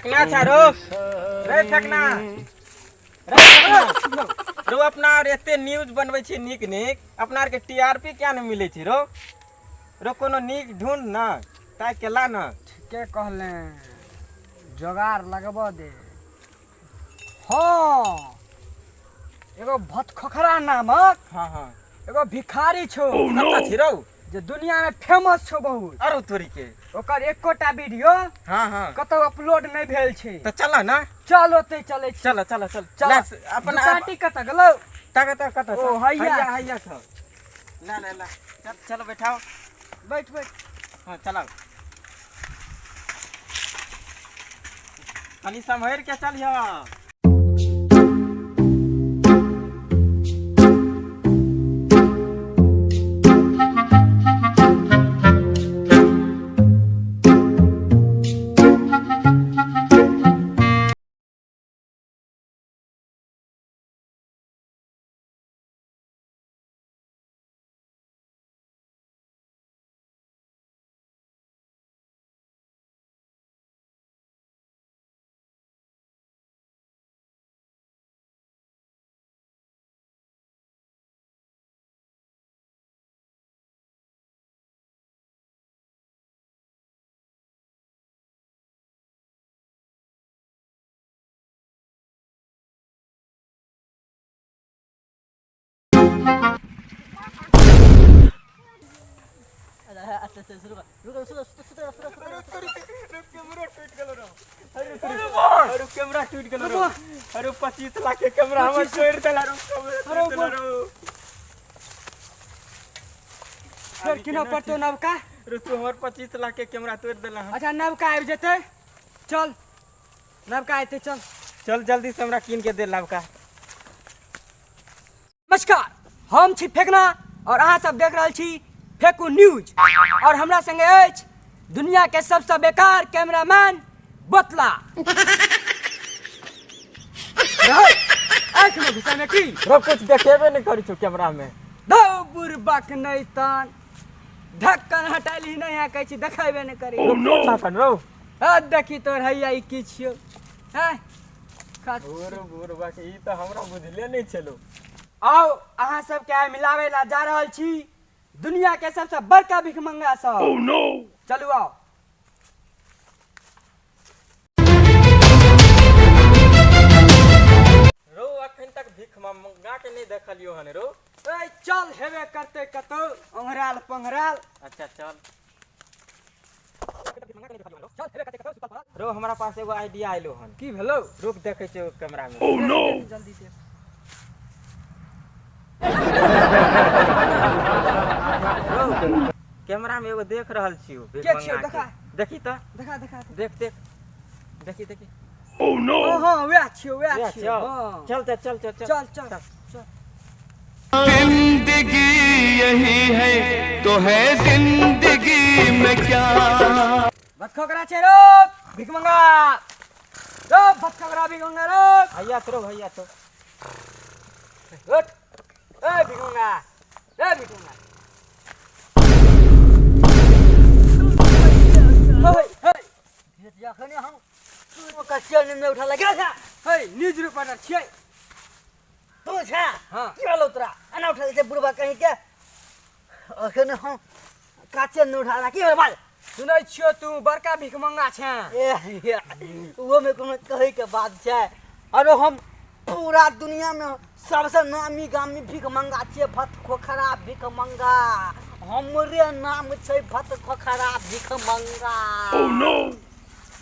फेंकना था रो रे फेंकना रो अपना एते न्यूज बनबै छी नीक नीक अपना आर के टीआरपी क्या न मिलै छै रो रो कोनो नीक ढूंढ न ताय केला न ठीके कहले जोगाड़ लगबो दे। हाँ एगो भतखोखरा नामक हाँ हाँ एगो भिखारी छो कत्ता छी रो जे दुनिया में फेमस छो बहुत। अरौ तोरी के ओकर एकोटा वीडियो हाँ हाँ कतौ अपलोड नहीं भेल छै। तो चला ना चल ओते चले छी। चल चल चल चल अपन पार्टी कत गेलौ ताकत कत ओ हैया हैया छ ला ला ला चल चल बैठाओ बैठ बैठ हाँ चलाओ कनी संभर के चलिया कैमरा टूट गेलो रो अरे 25 लाख के कैमरा हमर तोड़ देला रो फिर किनो पड़तो नवका रो तू हमर 25 लाख के कैमरा तोड़ देला। अच्छा नवका आबि जेतै चल नवका आइते चल चल जल्दी से हमरा कीन के दे लावका। नमस्कार हम छी फेकना और अहाँ सब देख रहल छी फेकू न्यूज और हमरा संगे अछि दुनिया के सबसे बेकार कैमरामैन बोतला आँख में घुसा में की रो कुछ देखेबे नहीं करी छो कैमरा में दो बुरबक नहीं तन ढक्कन हटाली नहीं है कहै छी देखेबे नहीं करी ढक्कन रो आ देखी तोर हैया ई की छियो हैं बुरबा के ई तो हमरा बुझले नहीं छलो। आओ अहाँ सब के मिलावे ला जा रहल छी दुनिया के सबसे बड़का भिखमंगा सब। ओह नो चलू आओ रो अखन तक भीख मंगा के नहीं देखलियो हन रो ए चल हेबे करते कतो ओंघराल पंघराल। अच्छा चल रो हमरा पास एगो आइडिया आइलो हन की भेलो रुक देखे छै कैमरा में। ओह नो जल्दी दे कैमरा में एगो देख रहल छियो के छियो देखा देखी त देखा देखा देख देख देखी देखी ओह नो हां वे छियो हां चल चल चल चल चल चल जिंदगी यही है तो है जिंदगी में क्या भटखोकरा छे रो भिखमंगा रो भटखोकरा भिखमंगा रो भैया तो भैया तो उठ ए भिखमंगा जखने हम कच्चल में उठा लगे था हे न्यूज रिपोर्टर छियै तू छा हां की भेलो तोरा एना उठा दे बुढ़बा कहीं के अखन हम काचे न उठाला की भेल बाल सुनै छियो तू बड़का भिखमंगा छै ए वो में कोनो कहे के बात छै अरे हम पूरा दुनिया में सबसे नामी गामी भिखमंगा छियै भतखोखरा भिखमंगा हमरे नाम छै भतखोखरा भिखमंगा। ओह नो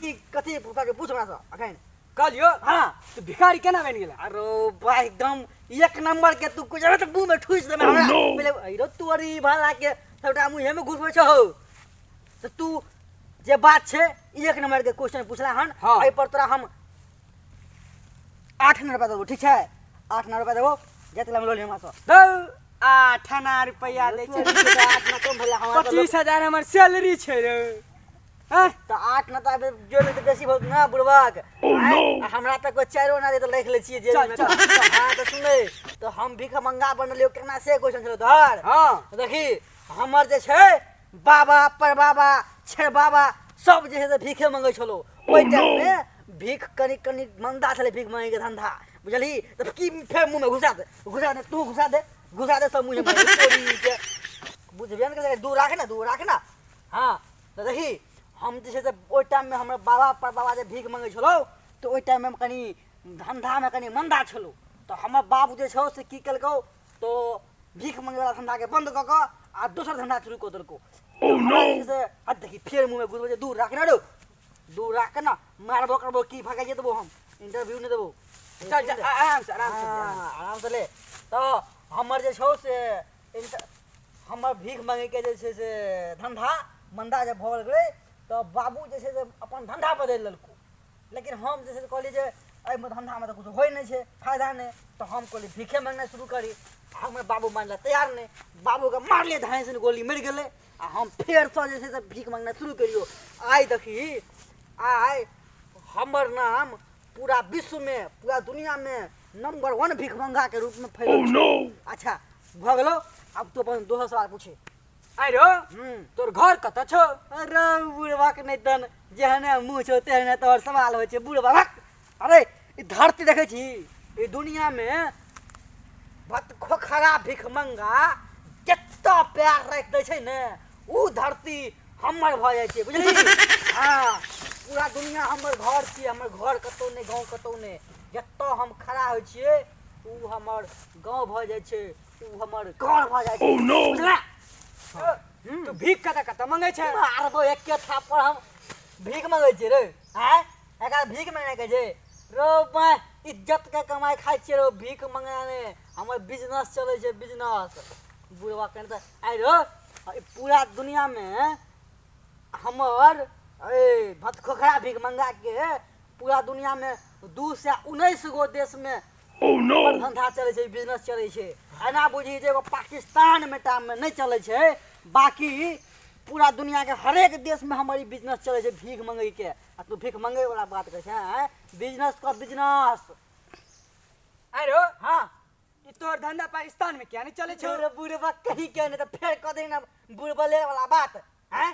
की कथि पूछा के पूछ हमरा से अखन कहलियो हां तू भिखारी केना बन गेला अरे बा एकदम एक नंबर के तू कुछ तो मुंह में ठूस दे हमरा पहले अइरो तोरी भाला के सबटा मुंह में घुसबै छौ तो तू जे बात छे एक नंबर के क्वेश्चन पूछला हन एहि पर तोरा हम 8 रुपया देबो ठीक है 8 रुपया देबो जतला हम लो ले मासो दो 8 रुपया दे छै 8 ना कम भला हमरा 25,000 हमर सैलरी छै रे तो 8 ना तो जो में तो बेसी बहुत ना बुढ़वाक हमरा तक को 4 ना दे तो लिख ले छिए जेल में हां तो सुने तो हम भिखमंगा बनलियो केना से क्वेश्चन छलो तोहर हां देखी हमर जे छै बाबा पर बाबा छे बाबा सब जे है भीखे मांगे छलो ओइ टाइम में भीख कनी कनी मंदा छले भीख मांगे के धंधा बुझली तो की फेर मुंह में घुसा दे तू घुसा दे सब मुंह में चोरी के बुझबे न करे दूर राखे ना हां तो देखी हम जे से ओइ टाइम में हमर बाबा जे भीख मांगे छलो तो ओइ टाइम में कनी धंधा में कनी मंदा छलो तो हमर बाबू जे छौ से की कलको तो भीख मांगे वाला धंधा के बंद क के आ दोसर धंधा शुरू कर देलको ओह नो से आ देखी फेर मुंह में घुसबे दूर राख ना मारबो करबो की भगाइए देबो हम इंटरव्यू नहीं देबो चल आराम से ले तो हमर जे छौ से हमर भीख मांगे के जे छै से धंधा मंदा जब भऽ गेलै तो बाबू जे छै से अपन धंधा बदलि लेलको लेकिन हम जे छै से कहली जे एहिमे धंधामे तऽ कुछ होइ नहि छै फायदा नहि तो हम कहली भीखे मांगना शुरू करी हमर बाबू मानले तैयार नहि बाबूके मारलिए धाय से गोली मरि गेलै आ हम फेरसँ जे छै से भीख मांगना शुरू करियो आइ देखी आइ हमर नाम पूरा विश्व में पूरा दुनिया में नंबर 1 भीख मंगा के रूप में फैल अच्छा भऽ गेलो अब तो अपन दोसर सवाल पूछे आइ रो तोर घर कतऽ छौ अरे बुढ़वा के नहीं तन जेहने मुंह छौ तेहने तोहर सवाल होइ छै बुढ़वा अरे ई धरती देखै छी ई दुनिया में भत खोखरा भीख मंगा जत्ता पैर राख दै छै ने ऊ धरती हमर भऽ जाइ छै बुझली हां पूरा दुनिया हमर घर छी हमर घर कतौ नहीं गांव कतौ नहीं जत्ता हम खड़ा होइ छियै ऊ हमर गांव भऽ जाइ छै ऊ हमर घर भऽ जाइ छै बुझला तू भीख कतऽ मांगे छै मार दो एक के थापर हम भीख मांगे छी रे हैं एका भीख मांगे के छै रो मैं इज्जत के कमाई खाइ छियै रो भीख मांगने हमर बिजनेस चलै छै बिजनेस बुढ़वा कहता आइ रो पूरा दुनिया में हमर भत खोखरा भीख मंगा के पूरा दुनिया में 2 से 19 गो देश में धंधा चले छै बिजनेस चले छै एना बुझी जे पाकिस्तान में टाइम में नहीं चले छै बाकी पूरा दुनिया के हरेक देश में हमारी बिजनेस चले छै भीख मंगे के आ तू भीख मंगे वाला बात कहै छै बिजनेस का बिजनेस अरे हां ई तोर धंधा पाकिस्तान में क्या नहीं चले छौ रे बुढ़वा कहीं के नहीं तो फेर कह दे ना बुढ़बले वाला बात हैं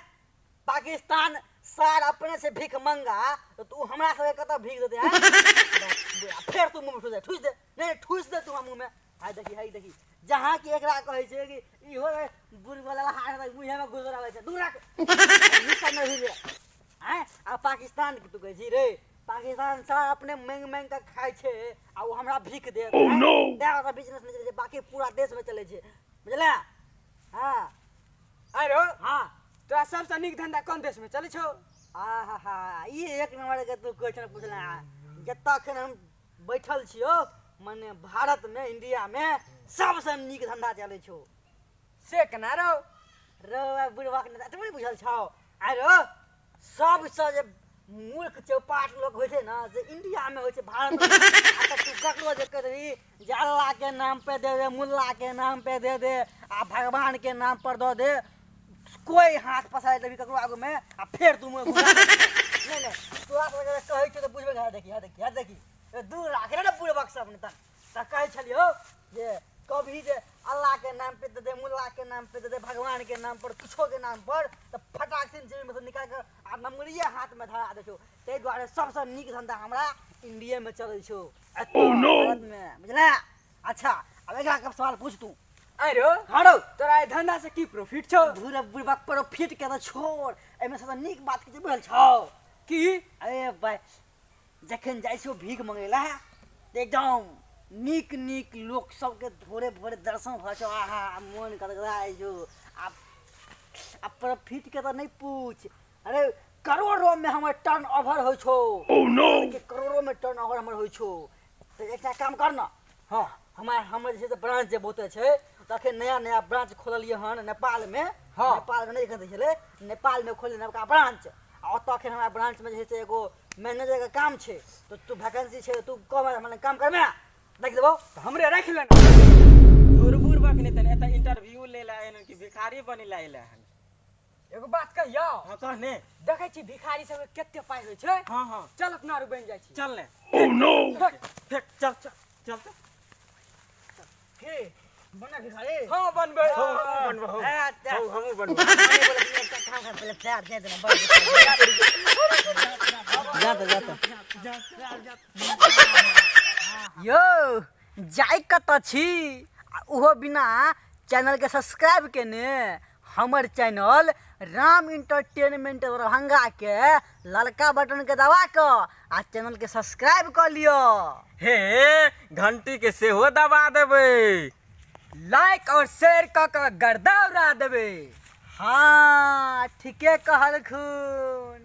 पाकिस्तान सार अपने से भीख मंगा तो तू हमरा से कत भीख देते हैं फेर तू मुंह में ठूस दे नहीं ठूस दे तू मुंह में हाय देखी जहां की एकरा कहै छै कि इहो बुढ़बला हाथ में मुंह में घुस रहल छै दूर रख निकल नहीं रे हैं आ पाकिस्तान के तू कहै छी रे पाकिस्तान सार अपने मांग के खाइ छै आ वो हमरा भीख दे ओह नो देरा बिजनेस में चले छै बाकी पूरा देश में चले छै बुझला हां अरे हां तोरा सबसे नीक धंधा कोन देश में चले छौ आहा ये एक नंबर के तू क्वेश्चन पूछला जत्ता खन हम बैठल छियो माने भारत में इंडिया में सबसे नीक धंधा चले छौ से केना रो बुढ़वा के तू नहीं बुझल छौ आरो सबसे जे मूर्ख चौपाट लोग होइ छै ना जे इंडिया में होइ छै भारत में आ तू ककरो जे करही जे अल्लाह के नाम पे दे दे मुल्ला के नाम पे दे दे आ भगवान के नाम पर दे दे कोई हाथ पसार देबी ककरो आगू में आ फेर तू मुंह नहीं तोरा वगैरह कहै छै तो बुझबे देखी दूर राख रे बुढ़वा के सब ने त कहै छलियो जे कभी जे अल्लाह के नाम पे दे दे मुल्ला के नाम पे दे दे भगवान के नाम पर कुछो के नाम पर तो फटाक से जेब में से निकाल के आ नंबरिए हाथ में धरा दे छो ते द्वारे सबसे नीक धंधा हमरा इंडिया में चलै छो भारत में बुझला अच्छा अब एकरा के सवाल पूछ तू अरे हारो तोरा धंधा से की प्रॉफिट छौ बुढ़ा बुढ़वा प्रॉफिट के तो छोड़ एमे सबसे नीक बात के बुझल छौ की अरे भाई जखन जाइ छौ भीख मंगेला एकदम नीक लोग सबके भोरे भोरे दर्शन भ छौ आहा मन गदगदाइ छौ आ प्रॉफिट के तो नहीं पूछ अरे करोड़ों में हमर टर्न ओवर होइ छौ करोड़ों में टर्न ओवर हमर होइ छौ तो एकटा काम कर ना हां हमर जे ब्रांच जे बहुते छै तखे नया ब्रांच खोललिए हन नेपाल में नेपाल में नहीं कहै छले नेपाल में खोलले नवका ब्रांच आ तखे हमरा ब्रांच में जे छै एगो मैनेजर के काम छै तो तू वैकेंसी छै तू माने काम करबे देख देबो तो हमरे रख लेना बुढ़बुर बकने तने एता इंटरव्यू लेला एन कि भिखारी बनिला एला हन एगो बात कहियो हां कहने देखै छी भिखारी सब केते पाइ होय छै हां चल अपना बन जाइ छी चल ले ओह नो चल के बना भिखारी हाँ बनबे बनबो अच्छा हमहू बनबो पहले तैयार दे देना यो जाय कत छी उहो बिना चैनल के सब्सक्राइब केने हमर चैनल राम इंटरटेनमेंट दरभंगा के ललका बटन के दबा क आ चैनल के सब्सक्राइब कर लियो। हे घंटी के सेहो दबा देबै। लाइक और शेयर क के गर्दा उड़ा देबे। हाँ ठीके कहलखुन।